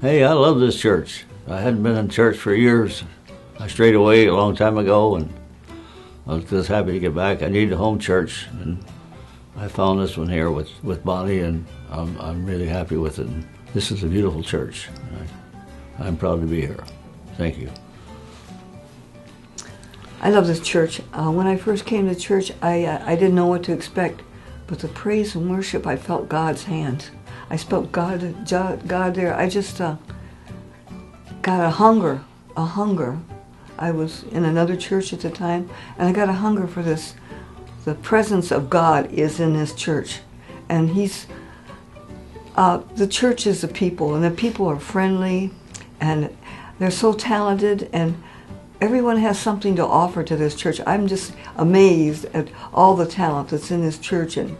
Hey, I love this church. I hadn't been in church for years. I strayed away a long time ago, and I was just happy to get back. I needed a home church, and I found this one here with Bonnie, and I'm really happy with it. And this is a beautiful church. I'm proud to be here. Thank you. I love this church. When I first came to church, I didn't know what to expect, but the praise and worship, I felt God's hand. I felt God there. I just got a hunger. I was in another church at the time, and I got a hunger for this. The presence of God is in this church, and the church is the people, and the people are friendly, and they're so talented, and everyone has something to offer to this church. I'm just amazed at all the talent that's in this church, and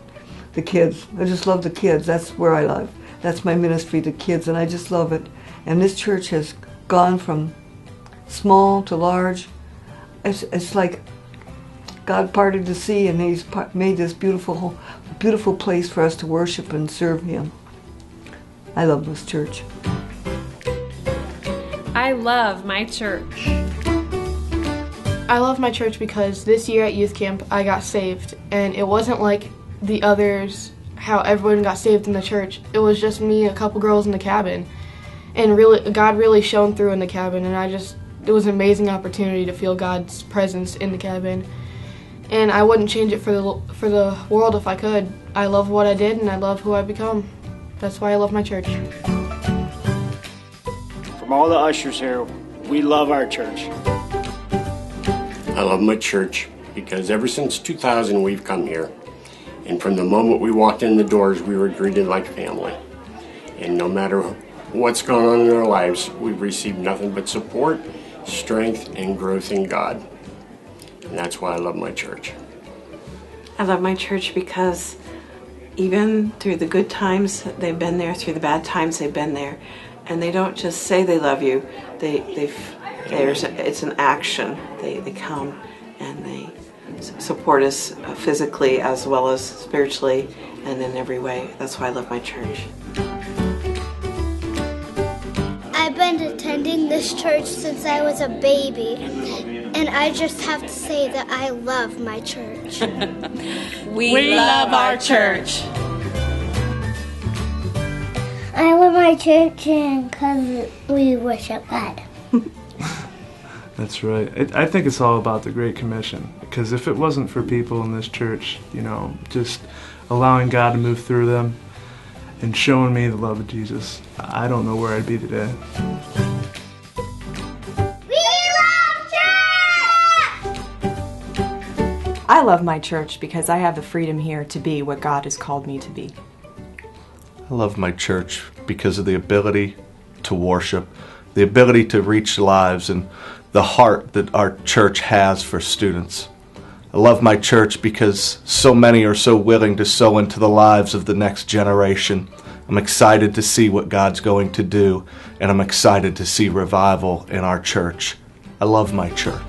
the kids. I just love the kids. That's where I love. That's my ministry, the kids, and I just love it. And this church has gone from small to large. It's like God parted the sea, and He's made this beautiful, beautiful place for us to worship and serve Him. I love this church. I love my church. I love my church because this year at youth camp I got saved, and it wasn't like the others, how everyone got saved in the church. It was just me and a couple girls in the cabin, and really God really shone through in the cabin, and it was an amazing opportunity to feel God's presence in the cabin, and I wouldn't change it for the world if I could. I love what I did, and I love who I've become. That's why I love my church. From all the ushers here, we love our church. I love my church because ever since 2000 we've come here, and from the moment we walked in the doors we were greeted like family, and no matter what's going on in our lives we've received nothing but support, strength, and growth in God, and that's why I love my church. I love my church because even through the good times they've been there, through the bad times they've been there, and they don't just say they love you, it's an action. They come and they support us physically as well as spiritually and in every way. That's why I love my church. I've been attending this church since I was a baby, and I just have to say that I love my church. We love our church. I love my church because we worship God. That's right. I think it's all about the Great Commission, because if it wasn't for people in this church, just allowing God to move through them and showing me the love of Jesus, I don't know where I'd be today. We love church! I love my church because I have the freedom here to be what God has called me to be. I love my church because of the ability to worship, the ability to reach lives, and the heart that our church has for students. I love my church because so many are so willing to sow into the lives of the next generation. I'm excited to see what God's going to do, and I'm excited to see revival in our church. I love my church.